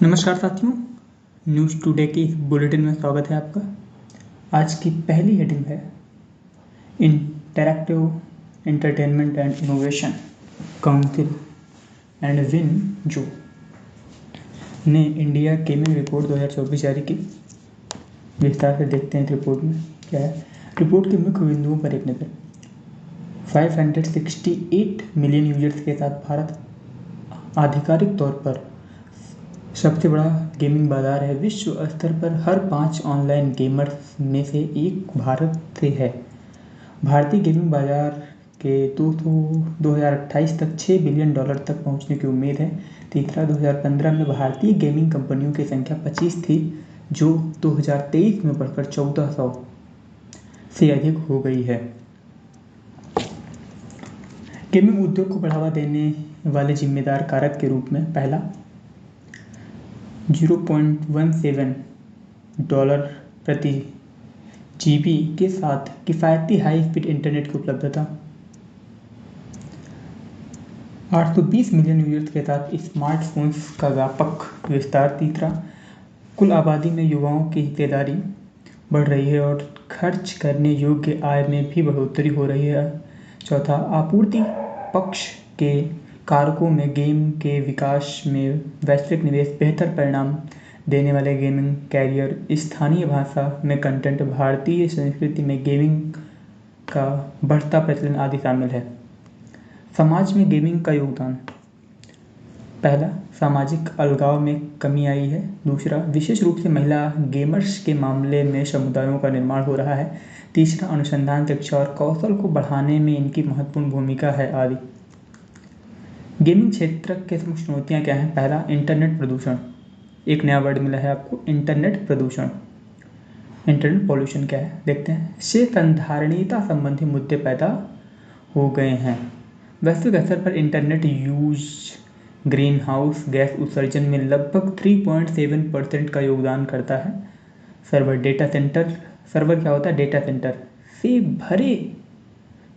नमस्कार साथियों, news today की इस बुलेटिन में स्वागत है आपका। आज की पहली हेडिंग है interactive entertainment and innovation council and win जो ने इंडिया गेमिंग रिपोर्ट 2024 जारी की। विस्तार से देखते हैं इस रिपोर्ट में क्या है। रिपोर्ट के मुख्य बिंदुओं पर एक नज़र। 568 मिलियन यूजर्स के साथ भारत आधिकारिक तौर पर सबसे बड़ा गेमिंग बाजार है। विश्व स्तर पर हर 5 ऑनलाइन गेमर्स में से एक भारत से है। भारतीय गेमिंग बाजार के 2028 तक $6 बिलियन तक पहुंचने की उम्मीद है। तीसरा, 2015 में भारतीय गेमिंग कंपनियों की संख्या 25 थी, जो 2023 में बढ़कर 1400 से अधिक हो गई है। गेमिंग उद्योग को बढ़ावा देने वाले जिम्मेदार कारक के रूप में पहला, $0.17 प्रति GB के साथ किफ़ायती हाई स्पीड इंटरनेट की उपलब्धता। 820 मिलियन यूजर्स के साथ स्मार्टफोन्स का व्यापक विस्तार। तीसरा, कुल आबादी में युवाओं की हिस्सेदारी बढ़ रही है और खर्च करने योग्य आय में भी बढ़ोतरी हो रही है। चौथा, आपूर्ति पक्ष के कारकों में गेम के विकास में वैश्विक निवेश, बेहतर परिणाम देने वाले गेमिंग कैरियर, स्थानीय भाषा में कंटेंट, भारतीय संस्कृति में गेमिंग का बढ़ता प्रचलन आदि शामिल है। समाज में गेमिंग का योगदान। पहला, सामाजिक अलगाव में कमी आई है। दूसरा, विशेष रूप से महिला गेमर्स के मामले में समुदायों का निर्माण हो रहा है। तीसरा, अनुसंधान, शिक्षा और कौशल को बढ़ाने में इनकी महत्वपूर्ण भूमिका है आदि। गेमिंग क्षेत्र के मुख्य चुनौतियाँ क्या हैं। पहला, इंटरनेट प्रदूषण। एक नया वर्ड मिला है आपको, इंटरनेट प्रदूषण। इंटरनेट पॉल्यूशन क्या है देखते हैं। से संधारणीयता संबंधी मुद्दे पैदा हो गए हैं। वैश्विक स्तर पर internet use green house gas उत्सर्जन में लगभग 3.7% का योगदान करता है। सर्वर क्या होता है। डेटा सेंटर से भरे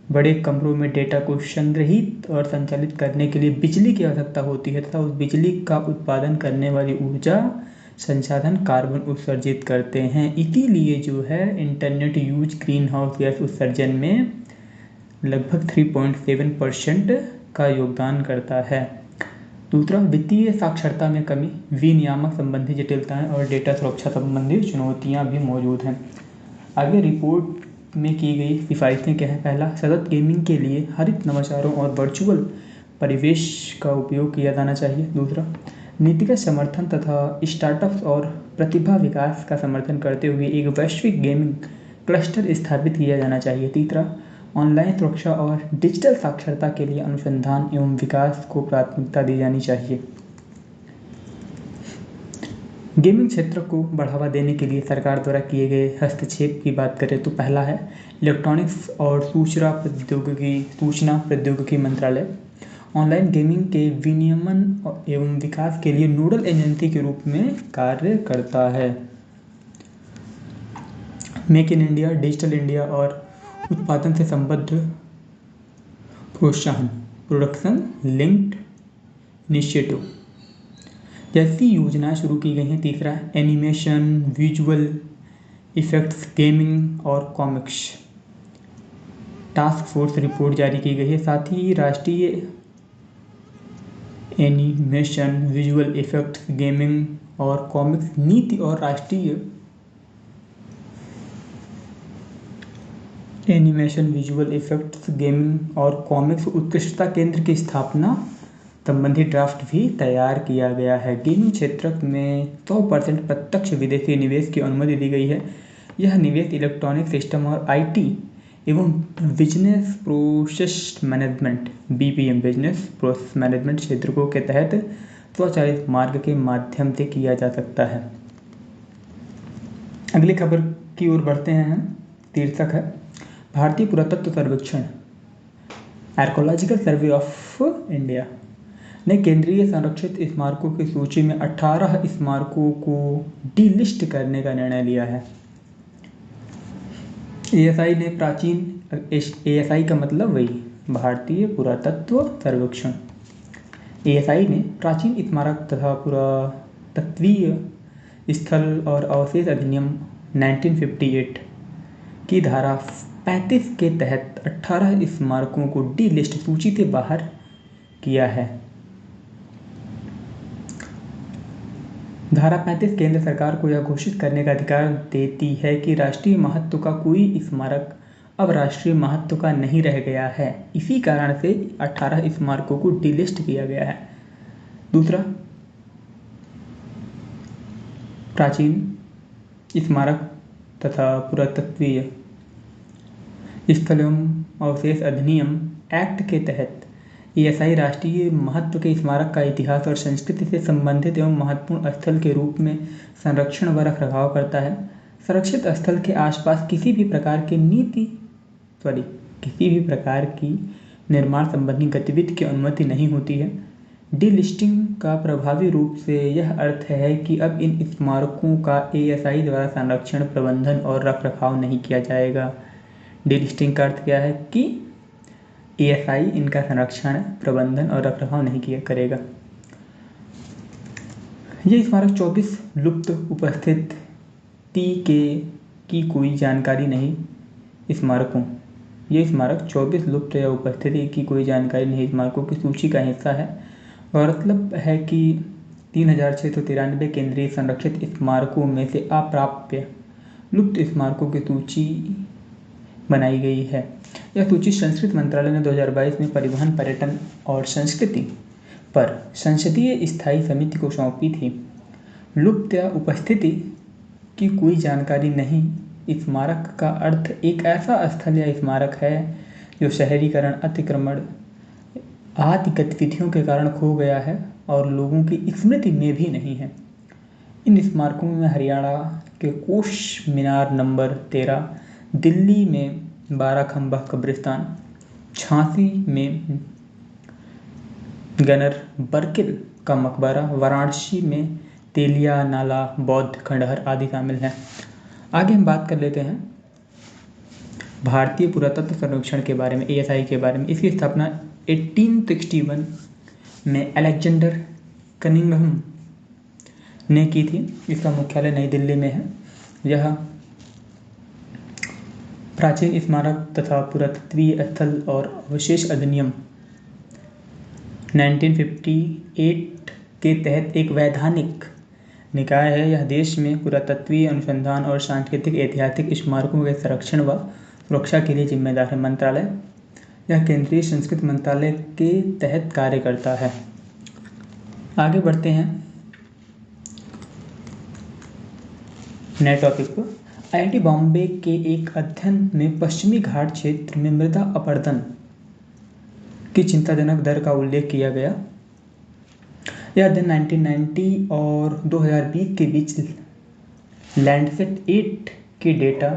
बड़े कमरों में डेटा को संग्रहित और संचालित करने के लिए बिजली की आवश्यकता होती है तथा उस बिजली का उत्पादन करने वाली ऊर्जा संसाधन कार्बन उत्सर्जित करते हैं। इसीलिए जो है internet use green house gas उत्सर्जन में लगभग 3.7% का योगदान करता है। दूसरा, वित्तीय साक्षरता में कमी, विनियामक संबंधी जटिलताएं और डेटा सुरक्षा संबंधी चुनौतियां भी मौजूद हैं। आगे रिपोर्ट में की गई सिफारिशें क्या है। पहला, सतत गेमिंग के लिए हरित नवाचारों और वर्चुअल परिवेश का उपयोग किया जाना चाहिए। दूसरा, नीतिगत समर्थन तथा स्टार्टअप्स और प्रतिभा विकास का समर्थन करते हुए एक वैश्विक गेमिंग क्लस्टर स्थापित किया जाना चाहिए। तीसरा, ऑनलाइन सुरक्षा और डिजिटल साक्षरता के लिए अनुसंधान एवं विकास को प्राथमिकता दी जानी चाहिए। गेमिंग क्षेत्र को बढ़ावा देने के लिए सरकार द्वारा किए गए हस्तक्षेप की बात करें तो पहला है, इलेक्ट्रॉनिक्स और सूचना प्रौद्योगिकी मंत्रालय ऑनलाइन गेमिंग के विनियमन एवं विकास के लिए नोडल एजेंसी के रूप में कार्य करता है। Make in India, digital India और उत्पादन से संबद्ध प्रोत्साहन, प्रोडक्शन लिंक्ड इनिशिएटिव जैसी योजनाएं शुरू की गई हैं। तीसरा, एनिमेशन, विजुअल इफेक्ट्स, गेमिंग और कॉमिक्स टास्क फोर्स रिपोर्ट जारी की गई है। साथ ही राष्ट्रीय एनिमेशन, विजुअल इफेक्ट्स, गेमिंग और कॉमिक्स नीति और राष्ट्रीय एनिमेशन, विजुअल इफेक्ट्स, गेमिंग और कॉमिक्स उत्कृष्टता केंद्र की स्थापना संबंधी ड्राफ्ट भी तैयार किया गया है। गेमिंग क्षेत्र में 100% प्रत्यक्ष विदेशी निवेश की अनुमति दी गई है। यह निवेश इलेक्ट्रॉनिक सिस्टम और IT एवं business process management BPM business process management क्षेत्रों के तहत स्वचालित मार्ग के माध्यम से किया जा सकता है। अगली खबर की ओर बढ़ते हैं। शीर्षक है, भारतीय पुरातत्व सर्वेक्षण आर्कोलॉजिकल सर्वे ऑफ इंडिया ने केंद्रीय संरक्षित स्मारकों की सूची में 18 स्मारकों को डीलिस्ट करने का निर्णय लिया है। ASI का मतलब वही भारतीय पुरातत्व सर्वेक्षण। ASI ने प्राचीन स्मारक तथा पुरातत्वीय स्थल और अवशेष अधिनियम 1958 की धारा 35 के तहत 18 स्मारकों को डी लिस्ट सूची से बाहर किया है। धारा 35 केंद्र सरकार को यह घोषित करने का अधिकार देती है कि राष्ट्रीय महत्व का कोई स्मारक अब राष्ट्रीय महत्व का नहीं रह गया है। इसी कारण से 18 स्मारकों को डिलिस्ट किया गया है। दूसरा, प्राचीन स्मारक तथा पुरातत्वीय स्थल एवं अवशेष अधिनियम एक्ट के तहत ईएसआई राष्ट्रीय महत्व के स्मारक का इतिहास और संस्कृति से संबंधित एवं महत्वपूर्ण स्थल के रूप में संरक्षण व रखरखाव करता है। संरक्षित स्थल के आसपास किसी भी प्रकार की निर्माण संबंधी गतिविधि की अनुमति नहीं होती है। डीलिस्टिंग का प्रभावी रूप से यह अर्थ है कि अब इन स्मारकों का एएसआई द्वारा संरक्षण, प्रबंधन और रखरखाव नहीं किया जाएगा। डीलिस्टिंग का अर्थ क्या है कि एएसआई इनका संरक्षण, प्रबंधन और रखरखाव नहीं करेगा। ये स्मारक 24 लुप्त उपस्थिति की कोई जानकारी नहीं स्मारकों ये स्मारक 24 लुप्त या उपस्थिति की कोई जानकारी नहीं स्मारकों की सूची का हिस्सा है। गौरतलब है कि 3693 केंद्रीय संरक्षित स्मारकों में से अप्राप्य लुप्त स्मारकों की सूची बनाई गई है। यह सूची संस्कृति मंत्रालय ने 2022 में परिवहन, पर्यटन और संस्कृति पर संसदीय स्थायी समिति को सौंपी थी। लुप्त या उपस्थिति की कोई जानकारी नहीं स्मारक का अर्थ एक ऐसा स्थल या स्मारक है जो शहरीकरण, अतिक्रमण आदि गतिविधियों के कारण खो गया है और लोगों की स्मृति में भी नहीं है। इन स्मारकों में हरियाणा के कोश मीनार नंबर 13, दिल्ली में 12 खंबा कब्रिस्तान, झांसी में गनर बर्किल का मकबरा, वाराणसी में तेलिया नाला बौद्ध खंडहर आदि शामिल हैं। आगे हम बात कर लेते हैं भारतीय पुरातत्व सर्वेक्षण के बारे में, एएसआई के बारे में। इसकी स्थापना 1861 में अलेक्जेंडर कनिंघम ने की थी। इसका मुख्यालय नई दिल्ली में है। यह प्राचीन स्मारक तथा पुरातत्वीय स्थल और अवशेष अधिनियम 1958 के तहत एक वैधानिक निकाय है। यह देश में पुरातत्वीय अनुसंधान और सांस्कृतिक ऐतिहासिक स्मारकों के संरक्षण व सुरक्षा के लिए जिम्मेदार है। मंत्रालय यह केंद्रीय संस्कृति मंत्रालय के तहत कार्य करता है। आगे बढ़ते हैं नए टॉपिक पर। आईआईटी बॉम्बे के एक अध्ययन में पश्चिमी घाट क्षेत्र में मृदा अपरदन की चिंताजनक दर का उल्लेख किया गया। यह अध्ययन 1990 और 2020 के बीच लैंडसेट 8 के डेटा,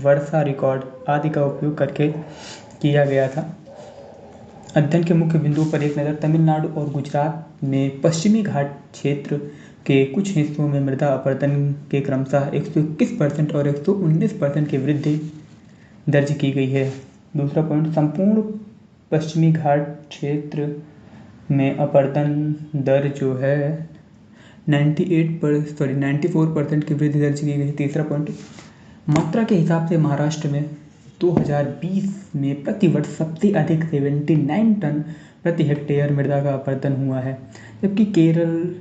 वर्षा रिकॉर्ड आदि का उपयोग करके किया गया था। अध्ययन के मुख्य बिंदुओं पर एक नज़र। तमिलनाडु और गुजरात में पश्चिमी घाट क्षेत्र के कुछ हिस्सों में मृदा अपरदन के क्रमशः 121% और 119% की वृद्धि दर्ज की गई है। दूसरा पॉइंट, संपूर्ण पश्चिमी घाट क्षेत्र में अपरदन दर जो है 94% की वृद्धि दर्ज की गई। तीसरा पॉइंट, मात्रा के हिसाब से महाराष्ट्र में 2020 में प्रति वर्ष सबसे अधिक 79 टन प्रति हेक्टेयर मृदा का अपरदन हुआ है, जबकि केरल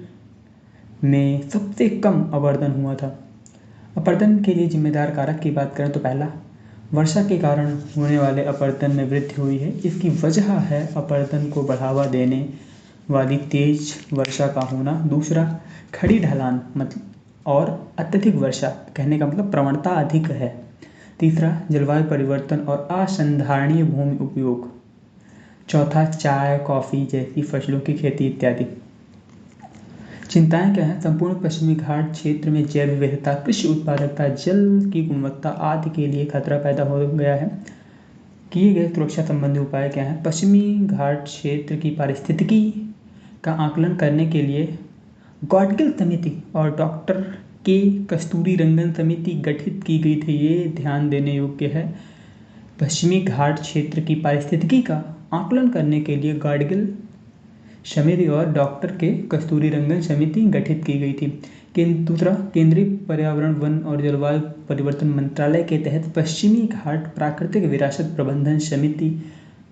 में सबसे कम अपरदन हुआ था। अपरदन के लिए जिम्मेदार कारक की बात करें तो पहला, वर्षा के कारण होने वाले अपरदन में वृद्धि हुई है। इसकी वजह है अपरदन को बढ़ावा देने वाली तेज वर्षा का होना। दूसरा, खड़ी ढलान और अत्यधिक वर्षा, कहने का मतलब प्रवणता अधिक है। तीसरा, जलवायु परिवर्तन और असंधारणीय भूमि उपयोग। चौथा, चाय, कॉफ़ी जैसी फसलों की खेती इत्यादि। चिंताएं क्या हैं? संपूर्ण पश्चिमी घाट क्षेत्र में जैव विविधता, कृषि उत्पादकता, जल की गुणवत्ता आदि के लिए खतरा पैदा हो गया है। किए गए सुरक्षा संबंधी उपाय क्या हैं? पश्चिमी घाट क्षेत्र की पारिस्थितिकी का आकलन करने के लिए गॉडगिल समिति और डॉक्टर के कस्तूरीरंगन समिति गठित की गई थी। ये ध्यान देने योग्य है। पश्चिमी घाट क्षेत्र की पारिस्थितिकी का आकलन करने के लिए गॉडगिल समिति और डॉक्टर के कस्तूरी रंगन समिति गठित की गई थी। दूसरा, केंद्रीय पर्यावरण, वन और जलवायु परिवर्तन मंत्रालय के तहत पश्चिमी घाट प्राकृतिक विरासत प्रबंधन समिति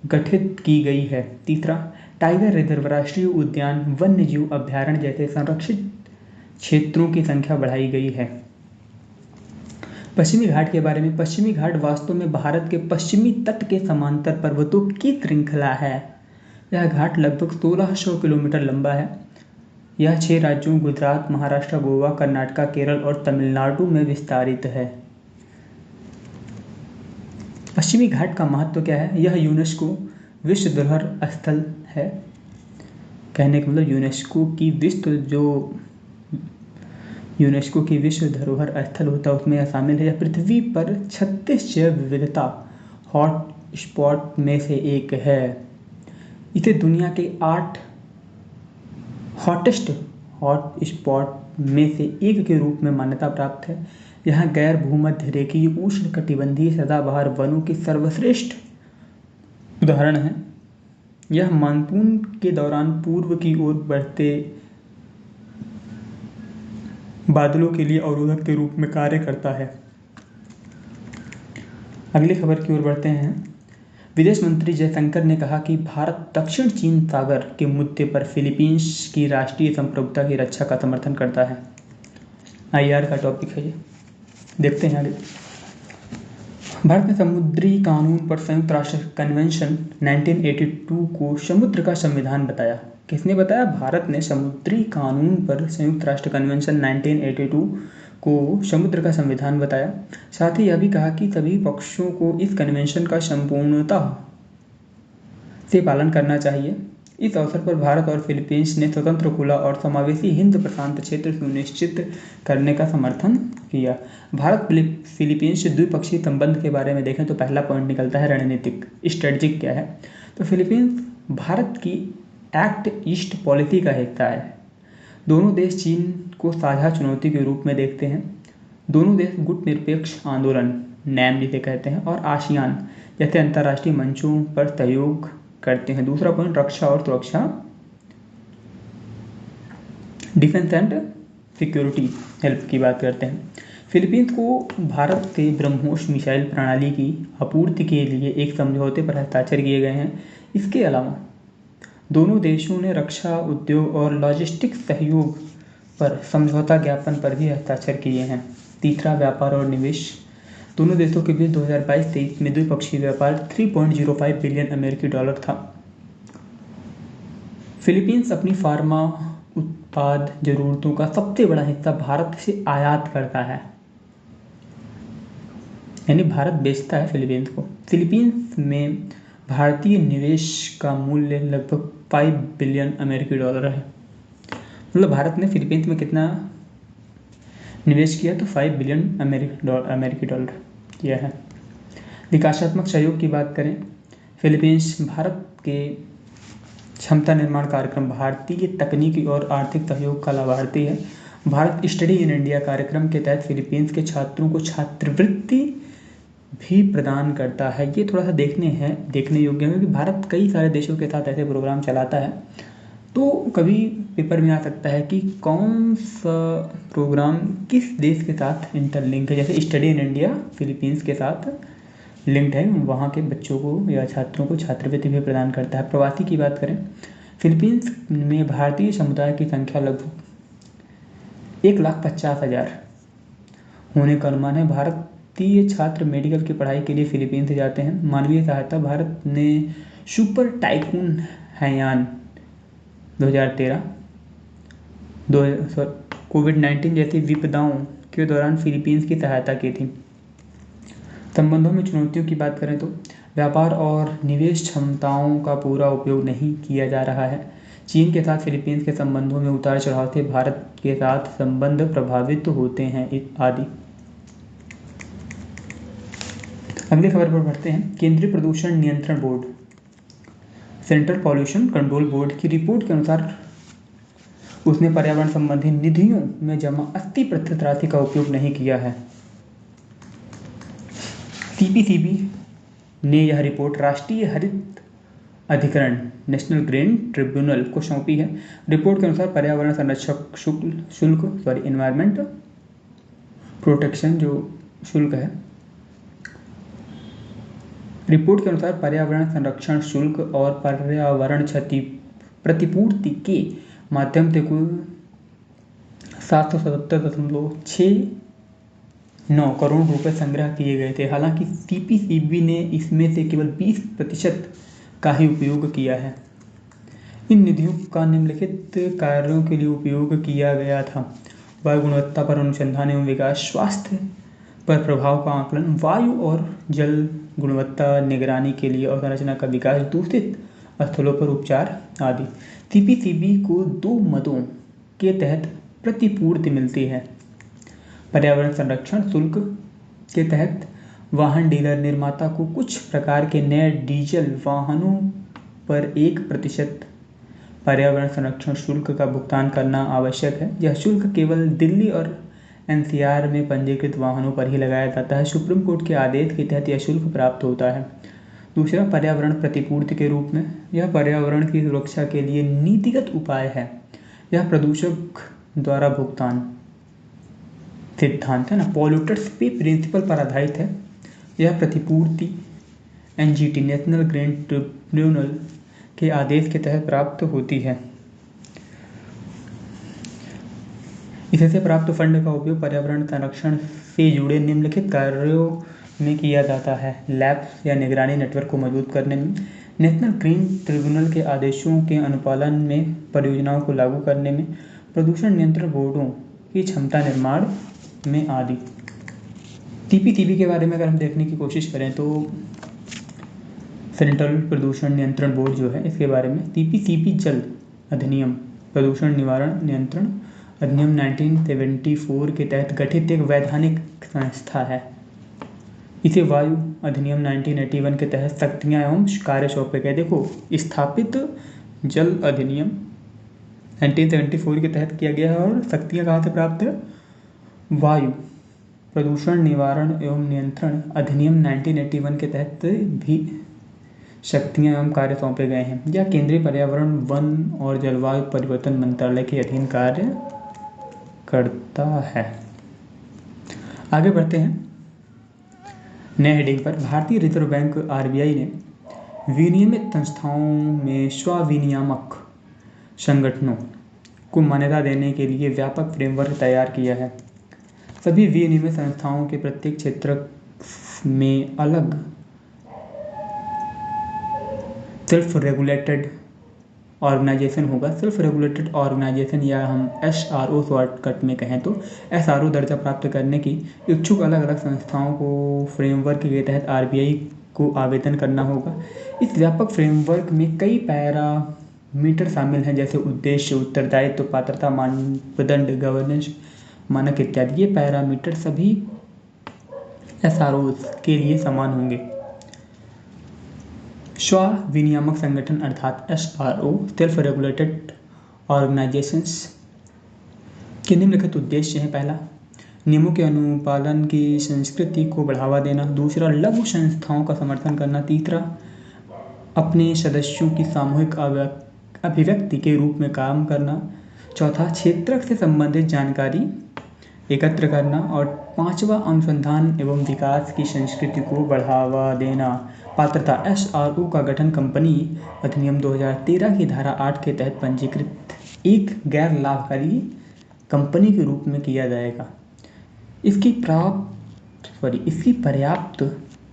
गठित की गई है। तीसरा, टाइगर रिजर्व, राष्ट्रीय उद्यान, वन्य जीव अभ्यारण्य जैसे संरक्षित क्षेत्रों की संख्या बढ़ाई गई है। पश्चिमी घाट के बारे में, पश्चिमी घाट वास्तव में भारत के पश्चिमी तट के समांतर पर्वतों की श्रृंखला है। यह घाट लगभग 1600 किलोमीटर लंबा है। यह 6 राज्यों गुजरात, महाराष्ट्र, गोवा, कर्नाटक, केरल और तमिलनाडु में विस्तारित है। पश्चिमी घाट का महत्व क्या है? यह यूनेस्को विश्व धरोहर स्थल है। कहने का मतलब यूनेस्को की विश्व धरोहर स्थल होता है उसमें यह शामिल है। यह पृथ्वी पर 36 जैव विविधता हॉट स्पॉट में से एक है। इसे दुनिया के 8 हॉटेस्ट हॉट स्पॉट में से एक के रूप में मान्यता प्राप्त है। यहाँ गैर भूमध्य रेखीय उष्णकटिबंधीय सदाबहार वनों की सर्वश्रेष्ठ उदाहरण है। यह मानसून के दौरान पूर्व की ओर बढ़ते बादलों के लिए अवरोधक के रूप में कार्य करता है। अगली खबर की ओर बढ़ते हैं। विदेश मंत्री जयशंकर ने कहा कि भारत दक्षिण चीन सागर के मुद्दे पर फिलीपींस की राष्ट्रीय संप्रभुता की रक्षा का समर्थन करता है। IR का टॉपिक है ये, देखते हैं आगे। भारत ने समुद्री कानून पर संयुक्त राष्ट्र कन्वेंशन 1982 को समुद्र का संविधान बताया। किसने बताया? भारत ने समुद्री कानून पर संयुक्त राष्ट्र कन्वेंशन 1982 को समुद्र का संविधान बताया। साथ ही यह भी कहा कि सभी पक्षों को इस कन्वेंशन का संपूर्णता से पालन करना चाहिए। इस अवसर पर भारत और फिलीपींस ने स्वतंत्र, खुला और समावेशी हिंद प्रशांत क्षेत्र सुनिश्चित करने का समर्थन किया। भारत फिलीपींस द्विपक्षीय संबंध के बारे में देखें तो पहला पॉइंट निकलता है रणनीतिक, स्ट्रेटजिक क्या है। तो फिलीपींस भारत की एक्ट ईस्ट पॉलिसी का हिस्सा है। दोनों देश चीन को साझा चुनौती के रूप में देखते हैं। दोनों देश गुट निरपेक्ष आंदोलन, नैम जिसे कहते हैं, और आसियान जैसे अंतर्राष्ट्रीय मंचों पर सहयोग करते हैं। दूसरा पॉइंट रक्षा और सुरक्षा, डिफेंस एंड सिक्योरिटी हेल्प की बात करते हैं। फिलीपींस को भारत के ब्रह्मोस मिसाइल प्रणाली की आपूर्ति के लिए एक समझौते पर हस्ताक्षर किए गए हैं। इसके अलावा दोनों देशों ने रक्षा उद्योग और लॉजिस्टिक्स सहयोग पर समझौता ज्ञापन पर भी हस्ताक्षर किए हैं। तीसरा, व्यापार और निवेश। दोनों देशों के बीच 2022-23 में द्विपक्षीय व्यापार 3.05 बिलियन अमेरिकी डॉलर था। फिलीपींस अपनी फार्मा उत्पाद जरूरतों का सबसे बड़ा हिस्सा भारत से आयात करता है, यानी भारत बेचता है फिलीपींस को। फिलीपींस में भारतीय निवेश का मूल्य लगभग 5 बिलियन अमेरिकी डॉलर है। मतलब भारत ने फिलीपींस में कितना निवेश किया? तो 5 बिलियन अमेरिकी डॉलर किया है। विकासात्मक सहयोग की बात करें, फिलीपींस भारत के क्षमता निर्माण कार्यक्रम, भारतीय तकनीकी और आर्थिक सहयोग का लाभार्थी है। भारत स्टडी इन इंडिया कार्यक्रम के तहत फिलीपींस के छात्रों को छात्रवृत्ति भी प्रदान करता है। ये थोड़ा सा देखने योग्य है कि भारत कई सारे देशों के साथ ऐसे प्रोग्राम चलाता है। तो कभी पेपर में आ सकता है कि कौन सा प्रोग्राम किस देश के साथ इंटरलिंक है। जैसे स्टडी इन इंडिया फिलीपींस के साथ लिंक्ड है, वहाँ के बच्चों को या छात्रों को छात्रवृत्ति भी प्रदान करता है। प्रवासी की बात करें, फिलीपींस में भारतीय समुदाय की संख्या लगभग 1,50,000 होने का अनुमान है। भारतीय छात्र मेडिकल की पढ़ाई के लिए फिलीपींस से जाते हैं। मानवीय सहायता, भारत ने सुपर टाइकून हैयान 2013 कोविड-19 जैसी विपदाओं के दौरान फिलीपींस की सहायता की थी। संबंधों में चुनौतियों की बात करें तो व्यापार और निवेश क्षमताओं का पूरा उपयोग नहीं किया जा रहा है। चीन के साथ फिलीपींस के संबंधों में उतार चढ़ाव से भारत के साथ संबंध प्रभावित होते हैं आदि। अगली खबर पर बढ़ते हैं। केंद्रीय प्रदूषण नियंत्रण board, central pollution control board की रिपोर्ट के अनुसार उसने पर्यावरण संबंधी निधियों में जमा 80% राशि का उपयोग नहीं किया है। CPCB ने यह रिपोर्ट राष्ट्रीय हरित अधिकरण नेशनल ग्रीन ट्रिब्यूनल को सौंपी है। रिपोर्ट के अनुसार पर्यावरण संरक्षक शुल्क इन्वायरमेंट प्रोटेक्शन जो शुल्क है, रिपोर्ट के अनुसार पर्यावरण संरक्षण शुल्क और पर्यावरण क्षति प्रतिपूर्ति के माध्यम से कुल 777.69 करोड़ रुपए संग्रह किए गए थे। हालांकि सीपीसीबी ने इसमें से केवल 20% का ही उपयोग किया है। इन निधियों का निम्नलिखित कार्यों के लिए उपयोग किया गया था: वायु गुणवत्ता पर अनुसंधान एवं विकास, स्वास्थ्य पर प्रभाव का आकलन, वायु और जल गुणवत्ता निगरानी के लिए अवसंरचना का विकास, दूषित स्थलों पर उपचार आदि। सीपीसीबी को 2 मदों के तहत प्रतिपूर्ति मिलती है। पर्यावरण संरक्षण शुल्क के तहत वाहन डीलर निर्माता को कुछ प्रकार के नए डीजल वाहनों पर 1% पर्यावरण संरक्षण शुल्क का भुगतान करना आवश्यक है। यह शुल्क केवल दिल्ली और एनसीआर में पंजीकृत वाहनों पर ही लगाया जाता है। सुप्रीम कोर्ट के आदेश के तहत यह शुल्क प्राप्त होता है। दूसरा, पर्यावरण प्रतिपूर्ति के रूप में, यह पर्यावरण की सुरक्षा के लिए नीतिगत उपाय है। यह प्रदूषक द्वारा भुगतान सिद्धांत है ना, पॉल्यूटर्स पे प्रिंसिपल पर आधारित है। यह प्रतिपूर्ति एनजीटी नेशनल ग्रीन ट्रिब्यूनल के आदेश के तहत प्राप्त होती है। इससे प्राप्त फंड का उपयोग पर्यावरण संरक्षण से जुड़े निम्नलिखित कार्यों में किया जाता है: लैब्स या निगरानी नेटवर्क को मजबूत करने में, नेशनल ग्रीन ट्रिब्यूनल के आदेशों के अनुपालन में, परियोजनाओं को लागू करने में, प्रदूषण नियंत्रण बोर्डों की क्षमता निर्माण में आदि। सीपीसीबी के बारे में अगर हम देखने की कोशिश करें तो सेंट्रल प्रदूषण नियंत्रण बोर्ड जो है, इसके बारे में सीपीसीबी जल अधिनियम प्रदूषण निवारण नियंत्रण अधिनियम 1974 के तहत गठित एक वैधानिक संस्था है। इसे वायु अधिनियम 1981 के तहत शक्तियाँ एवं कार्य सौंपे गए। देखो, स्थापित जल अधिनियम 1974 के तहत किया गया है और शक्तियाँ कहाँ से प्राप्त है? वायु प्रदूषण निवारण एवं नियंत्रण अधिनियम 1981 के तहत भी शक्तियाँ एवं कार्य सौंपे गए हैं। यह केंद्रीय पर्यावरण, वन और जलवायु परिवर्तन मंत्रालय के अधीन कार्य करता है। आगे बढ़ते हैं नए हेडिंग पर। भारतीय रिजर्व बैंक आरबीआई ने विनियमित संस्थाओं में स्व-विनियामक संगठनों को मान्यता देने के लिए व्यापक फ्रेमवर्क तैयार किया है। सभी विनियमित संस्थाओं के प्रत्येक क्षेत्र में अलग सेल्फ रेगुलेटेड ऑर्गेनाइजेशन होगा। सेल्फ रेगुलेटेड ऑर्गेनाइजेशन या हम एसआरओ शॉर्टकट में कहें तो एसआरओ दर्जा प्राप्त करने की इच्छुक अलग अलग संस्थाओं को फ्रेमवर्क के तहत आरबीआई को आवेदन करना होगा। इस व्यापक फ्रेमवर्क में कई पैरामीटर शामिल हैं, जैसे उद्देश्य, उत्तरदायित्व, पात्रता मानदंड, गवर्नेंस मानक इत्यादि। ये पैरामीटर सभी एसआरओ के लिए समान होंगे। स्व विनियामक संगठन अर्थात एसआरओ सेल्फ रेगुलेटेड ऑर्गेनाइजेशंस के निम्नलिखित उद्देश्य हैं। पहला, नियमों के अनुपालन की संस्कृति को बढ़ावा देना। दूसरा, लघु संस्थाओं का समर्थन करना। तीसरा, अपने सदस्यों की सामूहिक अभिव्यक्ति के रूप में काम करना। चौथा, क्षेत्र से संबंधित जानकारी एकत्र करना। और पांचवा, अनुसंधान एवं विकास की संस्कृति को बढ़ावा देना। पात्रता, एसआरओ का गठन कंपनी अधिनियम 2013 की धारा 8 के तहत पंजीकृत एक गैर लाभकारी कंपनी के रूप में किया जाएगा। इसकी पर्याप्त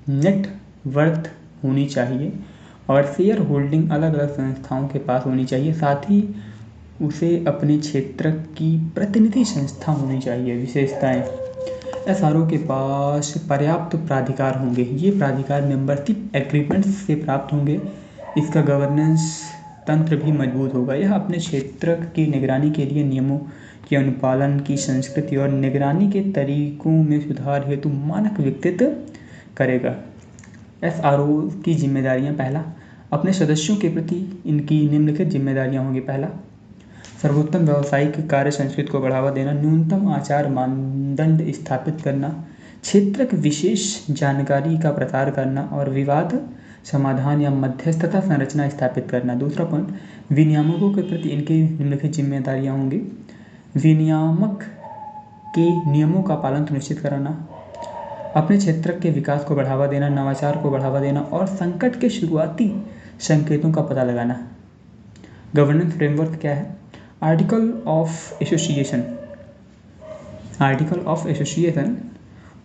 नेट वर्थ होनी चाहिए और शेयर होल्डिंग अलग अलग संस्थाओं के पास होनी चाहिए। साथ ही उसे अपने क्षेत्र की प्रतिनिधि संस्था होनी चाहिए। विशेषताएं, एसआरओ के पास पर्याप्त प्राधिकार होंगे। ये प्राधिकार मेंबरशिप एग्रीमेंट से प्राप्त होंगे। इसका गवर्नेंस तंत्र भी मजबूत होगा। यह अपने क्षेत्र की निगरानी के लिए नियमों के अनुपालन की संस्कृति और निगरानी के तरीकों में सुधार हेतु मानक विकसित करेगा। एसआरओ की जिम्मेदारियां। पहला, अपने सदस्यों के प्रति इनकी निम्नलिखित जिम्मेदारियां होंगी। पहला, सर्वोत्तम व्यावसायिक कार्य संस्कृति को बढ़ावा देना। न्यूनतम आचार मानदंड स्थापित करना। क्षेत्र विशेष जानकारी का प्रसार करना और विवाद समाधान या मध्यस्थता संरचना स्थापित करना। दूसरा पॉइंट, विनियामकों के प्रति इनकी निम्नलिखित जिम्मेदारियां होंगी। विनियामक के नियमों का पालन सुनिश्चित कराना, अपने क्षेत्र के विकास को बढ़ावा देना, नवाचार को बढ़ावा देना और संकट के शुरुआती संकेतों का पता लगाना। गवर्नेंस फ्रेमवर्क क्या है? आर्टिकल ऑफ एसोसिएशन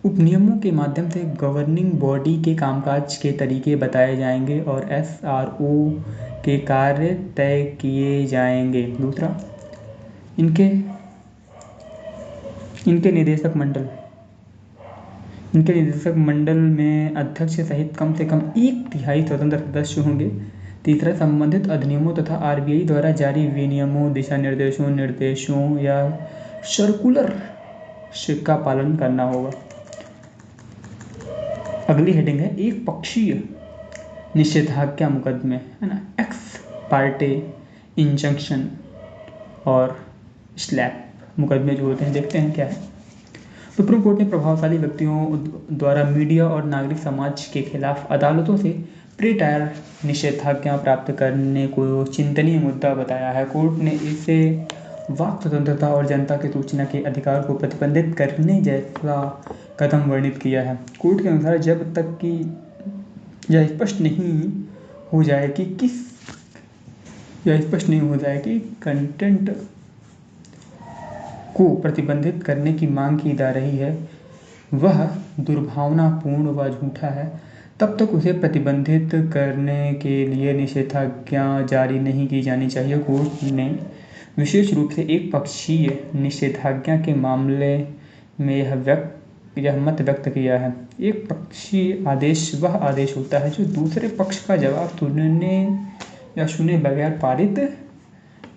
उपनियमों के माध्यम से गवर्निंग बॉडी के कामकाज के तरीके बताए जाएंगे और SRO के कार्य तय किए जाएंगे। दूसरा, इनके निदेशक मंडल में अध्यक्ष सहित कम से कम 1/3 स्वतंत्र सदस्य होंगे। तीसरा, संबंधित अधिनियमों तथा RBI द्वारा जारी विनियमों, दिशा निर्देशों या सर्कुलर का पालन करना होगा। अगली हेडिंग है एक पक्षीय निषेधाज्ञा मुकदमे, है ना, एक्स पार्टे इंजंक्शन और स्लैप मुकदमे जो होते हैं, देखते हैं क्या है। सुप्रीम कोर्ट ने प्रभावशाली व्यक्तियों द्वारा मीडिया और नागरिक समाज के खिलाफ अदालतों से प्री टायर निषेधाज्ञा प्राप्त करने को चिंतनीय मुद्दा बताया है। कोर्ट ने इसे वाक स्वतंत्रता और जनता के सूचना के अधिकार को प्रतिबंधित करने जैसा कदम वर्णित किया है। कोर्ट के अनुसार जब तक कि यह स्पष्ट नहीं हो जाए कि कंटेंट को प्रतिबंधित करने की मांग की जा रही है वह दुर्भावनापूर्ण व झूठा है, तब तक उसे प्रतिबंधित करने के लिए निषेधाज्ञा जारी नहीं की जानी चाहिए। कोर्ट ने विशेष रूप से एक पक्षीय निषेधाज्ञा के मामले में यह मत व्यक्त किया है। एक पक्षीय आदेश वह आदेश होता है जो दूसरे पक्ष का जवाब सुने बगैर पारित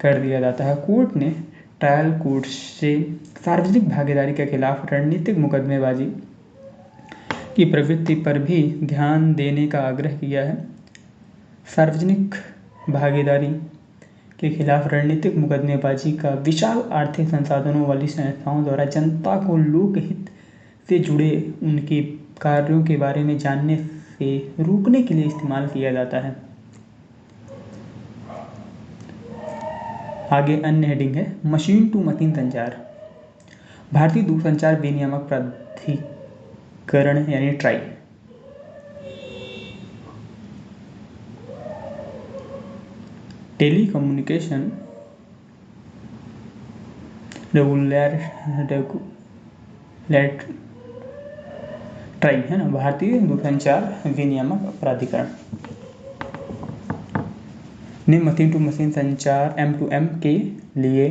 कर दिया जाता है। कोर्ट ने ट्रायल कोर्ट से सार्वजनिक भागीदारी के खिलाफ रणनीतिक मुकदमेबाजी की प्रवृत्ति पर भी ध्यान देने का आग्रह किया है। सार्वजनिक भागीदारी के खिलाफ रणनीतिक मुकदमेबाजी का विशाल आर्थिक संसाधनों वाली संस्थाओं द्वारा जनता को लोकहित से जुड़े उनके कार्यों के बारे में जानने से रोकने के लिए इस्तेमाल किया जाता है। आगे अन्य हेडिंग है मशीन टू मशीन संचार। भारतीय दूरसंचार विनियामक प्राधिकरण यानी ट्राई टेलीकम्युनिकेशन ट्राई है ना, भारतीय दूरसंचार विनियामक प्राधिकरण ने मशीन टू मशीन संचार M2M के लिए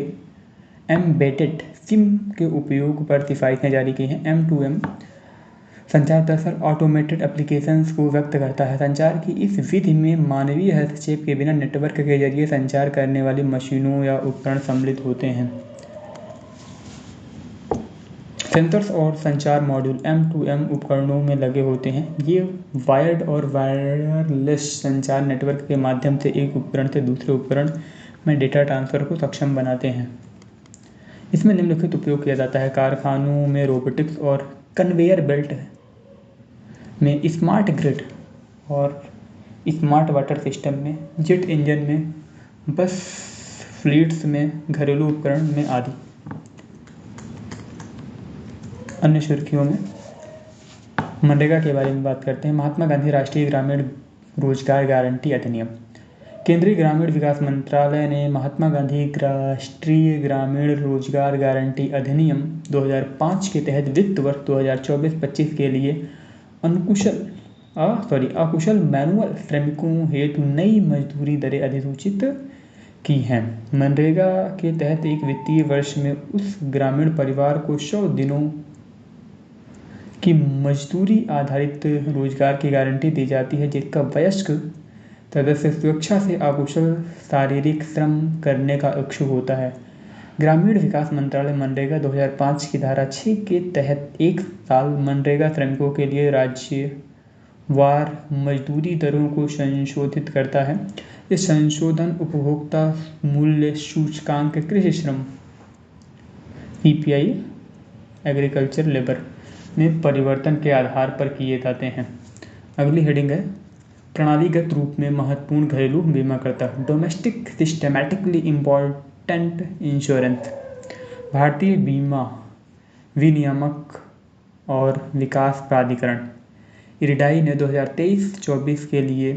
एम्बेडेड सिम के उपयोग पर सिफारिशें जारी की हैं। M2M संचार दरअसल ऑटोमेटेड एप्लीकेशंस को व्यक्त करता है। संचार की इस विधि में मानवीय हस्तक्षेप के बिना नेटवर्क के जरिए संचार करने वाली मशीनों या उपकरण सम्मिलित होते हैं। सेंसर्स और संचार मॉड्यूल M2M उपकरणों में लगे होते हैं। ये वायर्ड और वायरलेस संचार नेटवर्क के माध्यम से एक उपकरण से दूसरे उपकरण में डेटा ट्रांसफर को सक्षम बनाते हैं। इसमें निम्नलिखित उपयोग किया जाता है। कारखानों में रोबोटिक्स और कन्वेयर बेल्ट में, स्मार्ट ग्रिड और स्मार्ट वाटर सिस्टम में, जेट इंजन में, बस फ्लीट्स में, घरेलू उपकरण में आदि। अन्य सुर्खियों में मनरेगा के बारे में बात करते हैं। महात्मा गांधी राष्ट्रीय ग्रामीण रोजगार गारंटी अधिनियम। केंद्रीय ग्रामीण विकास मंत्रालय ने महात्मा गांधी राष्ट्रीय ग्रामीण रोजगार गारंटी अधिनियम 2005 के तहत वित्त वर्ष 2024-25 के लिए अकुशल मैनुअल श्रमिकों हेतु नई मजदूरी दरें अधिसूचित की हैं। मनरेगा के तहत एक वित्तीय वर्ष में उस ग्रामीण परिवार को 100 दिनों की मजदूरी आधारित रोजगार की गारंटी दी जाती है जिसका वयस्क सदस्य स्वेच्छा से अकुशल शारीरिक श्रम करने का इच्छुक होता है। ग्रामीण विकास मंत्रालय मनरेगा 2005 की धारा 6 के तहत 1 साल मनरेगा श्रमिकों के लिए राज्यवार मजदूरी दरों को संशोधित करता है। इस संशोधन उपभोक्ता मूल्य सूचकांक कृषि श्रम PPI एग्रीकल्चर लेबर में परिवर्तन के आधार पर किए जाते हैं। अगली हेडिंग है प्रणालीगत रूप में महत्वपूर्ण घरेलू बीमाकर्ता। Domestic systematically important insurance. भारतीय बीमा विनियामक और विकास प्राधिकरण इरडाई ने 2023-24 के लिए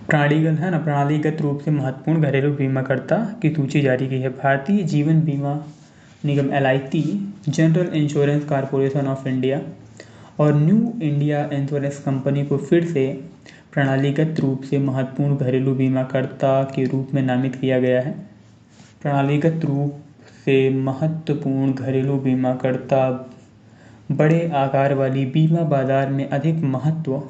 प्रणालीगत रूप से महत्वपूर्ण घरेलू बीमाकर्ता की सूची जारी की है। भारतीय जीवन बीमा निगम LIC, general insurance corporation of India और न्यू इंडिया इंश्योरेंस कंपनी को फिर से प्रणालीगत रूप से महत्वपूर्ण घरेलू बीमाकर्ता के रूप में नामित किया गया है। प्रणालीगत रूप से महत्वपूर्ण घरेलू बीमाकर्ता बड़े आकार वाली बीमा बाजार में अधिक महत्व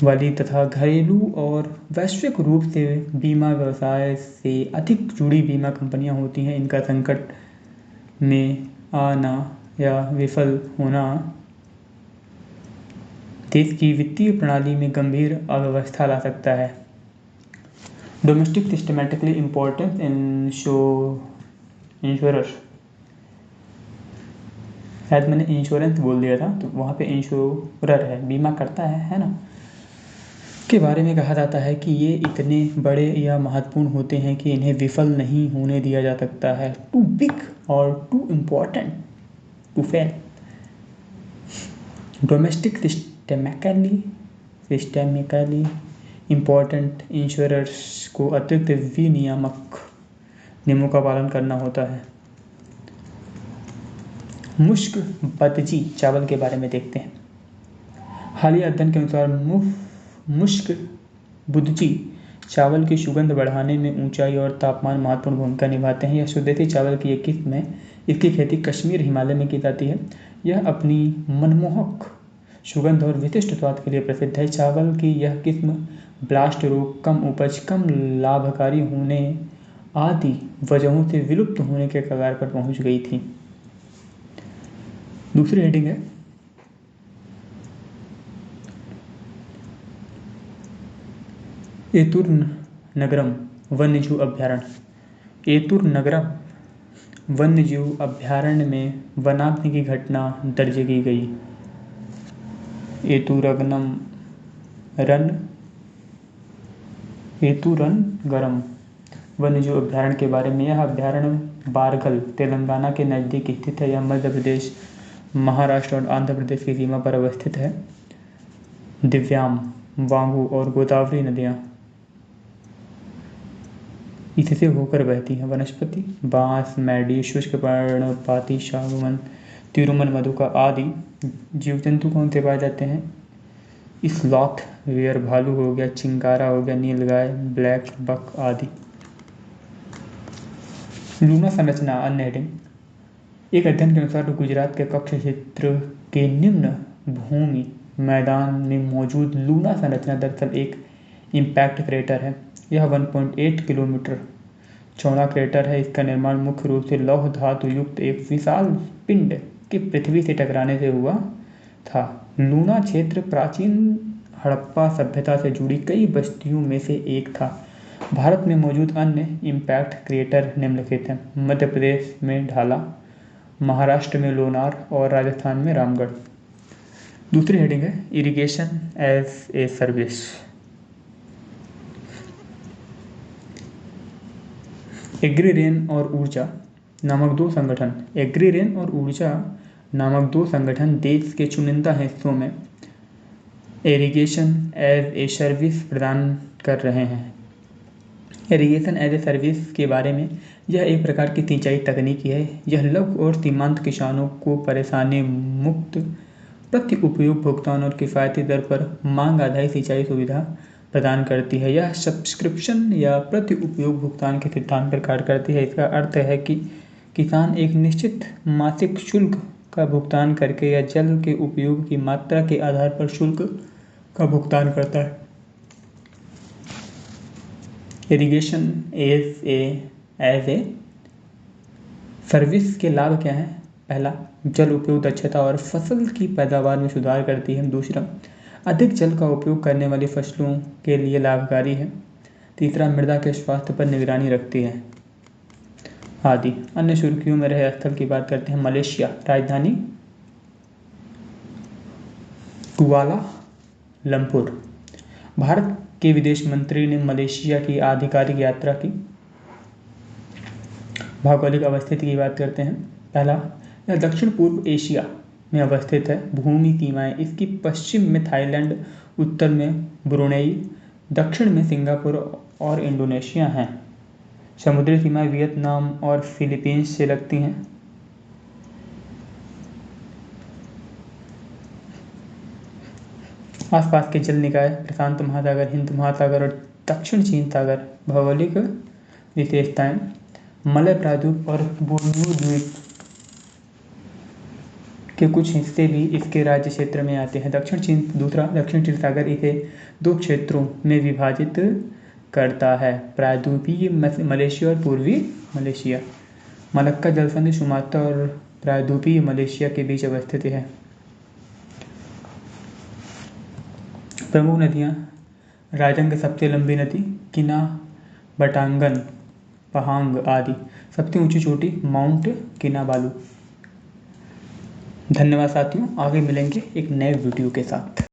वाली तथा घरेलू और वैश्विक रूप से बीमा व्यवसाय से अधिक जुड़ी बीमा कंपनियां होती हैं। इनका संकट में आना या विफल होना देश की वित्तीय प्रणाली में गंभीर अव्यवस्था ला सकता है। डोमेस्टिक सिस्टमैटिकली इम्पोर्टेंट इंश्योरर, शायद मैंने इंश्योरेंस बोल दिया था, तो वहाँ पे इंश्योरर है, बीमा करता है ना, के बारे में कहा जाता है कि ये इतने बड़े या महत्वपूर्ण होते हैं कि इन्हें विफल नहीं होने दिया जा सकता है। टू बिग और too important to fail. Domestic systemically important insurers को अतिरिक्त विनियामक नियमों का पालन करना होता है। मुश्क बदजी चावल के बारे में देखते हैं। हालिया अध्ययन के अनुसार मुश्क बुदजी चावल की सुगंध बढ़ाने में ऊंचाई और तापमान महत्वपूर्ण भूमिका निभाते हैं। यह स्वदेशी चावल की एक किस्म है। इसकी खेती कश्मीर हिमालय में की जाती है। यह अपनी मनमोहक सुगंध और विशिष्ट स्वाद के लिए प्रसिद्ध है। चावल की यह किस्म ब्लास्ट रोग, कम उपज, कम लाभकारी होने आदि वजहों से विलुप्त होने के कगार पर पहुंच गई थी। दूसरी हेडिंग है एतुर नगरम वन्यजीव अभ्यारण्य। एतुर नगरम वन्यजीव अभ्यारण्य में वनाग्नि की घटना दर्ज की गई। एतुरनगरम वन्यजीव अभ्यारण्य के बारे में। यह अभ्यारण्य बारगल, तेलंगाना के नज़दीक स्थित है। यह मध्य प्रदेश, महाराष्ट्र और आंध्र प्रदेश की सीमा पर अवस्थित है। दिव्याम, वांगू और गोदावरी नदियाँ इससे होकर बहती हैं। वनस्पति बांस, मैडी, शुष्क पर्णपाती सागवन, तिरुमन, मधुका आदि। जीव जंतु कौन से पाए जाते हैं? स्लॉथ, वेयर, भालू हो गया, चिंकारा हो गया, नीलगाय, ब्लैक बक आदि। लूना संरचना अन्य हेडिंग। एक अध्ययन के अनुसार गुजरात के कच्छ क्षेत्र के निम्न भूमि मैदान में मौजूद लूना संरचना दरअसल एक इम्पैक्ट क्रेटर है। यह 1.8 किलोमीटर चौड़ा क्रेटर है। इसका निर्माण मुख्य रूप से लौह धातु युक्त एक विशाल पिंड के पृथ्वी से टकराने से हुआ था। लूना क्षेत्र प्राचीन हड़प्पा सभ्यता से जुड़ी कई बस्तियों में से एक था। भारत में मौजूद अन्य इम्पैक्ट क्रेटर निम्नलिखित हैं। मध्य प्रदेश में ढाला, महाराष्ट्र में लोनार और राजस्थान में रामगढ़। दूसरी हेडिंग है इरिगेशन एज ए सर्विस। एग्रीरेन और ऊर्जा नामक दो संगठन एग्रीरेन और ऊर्जा नामक दो संगठन देश के चुनिंदा हिस्सों में इरिगेशन एज ए सर्विस प्रदान कर रहे हैं। इरिगेशन एज ए सर्विस के बारे में, यह एक प्रकार की सिंचाई तकनीक है। यह लघु और सीमांत किसानों को परेशानी मुक्त प्रति उपयोग भुगतान और किफ़ायती दर पर मांग आधारित सिंचाई सुविधा प्रदान करती है। यह सब्सक्रिप्शन या प्रति उपयोग भुगतान के सिद्धांत पर कार्य करती है। इसका अर्थ है कि किसान एक निश्चित मासिक शुल्क का भुगतान करके या जल के उपयोग की मात्रा के आधार पर शुल्क का भुगतान करता है। इरिगेशन एज ए सर्विस के लाभ क्या हैं? पहला, जल उपयोग दक्षता और फसल की पैदावार में सुधार करती है। दूसरा, अधिक जल का उपयोग करने वाली फसलों के लिए लाभकारी है। तीसरा, मृदा के स्वास्थ्य पर निगरानी रखती है आदि। अन्य सुर्खियों में रहे स्थल की बात करते हैं। मलेशिया, राजधानी कुआलालंपुर। भारत के विदेश मंत्री ने मलेशिया की आधिकारिक यात्रा की। भौगोलिक अवस्थिति की बात करते हैं। पहला, यह दक्षिण पूर्व एशिया में अवस्थित है। भूमि सीमाएं इसकी पश्चिम में थाईलैंड, उत्तर में ब्रुनेई, दक्षिण में सिंगापुर और इंडोनेशिया हैं। समुद्री सीमाएं वियतनाम और फिलीपींस से लगती हैं। आसपास के जल निकाय प्रशांत महासागर, हिंद महासागर और दक्षिण चीन सागर। भौगोलिक विशेषताएं, मलय प्रायद्वीप और बोर्नियो द्वीप के कुछ हिस्से भी इसके राज्य क्षेत्र में आते हैं। दक्षिण चीन सागर इसे दो क्षेत्रों में विभाजित करता है, प्रायद्वीपीय मलेशिया और पूर्वी मलेशिया। मलक्का जलसंधि सुमात्रा और प्रायद्वीपीय मलेशिया के बीच अवस्थित है। प्रमुख नदियाँ, राजंग सबसे लंबी नदी, किना, बटांगन, पहांग आदि। सबसे ऊंची चोटी माउंट किनाबालू। धन्यवाद साथियों, आगे मिलेंगे एक नए वीडियो के साथ।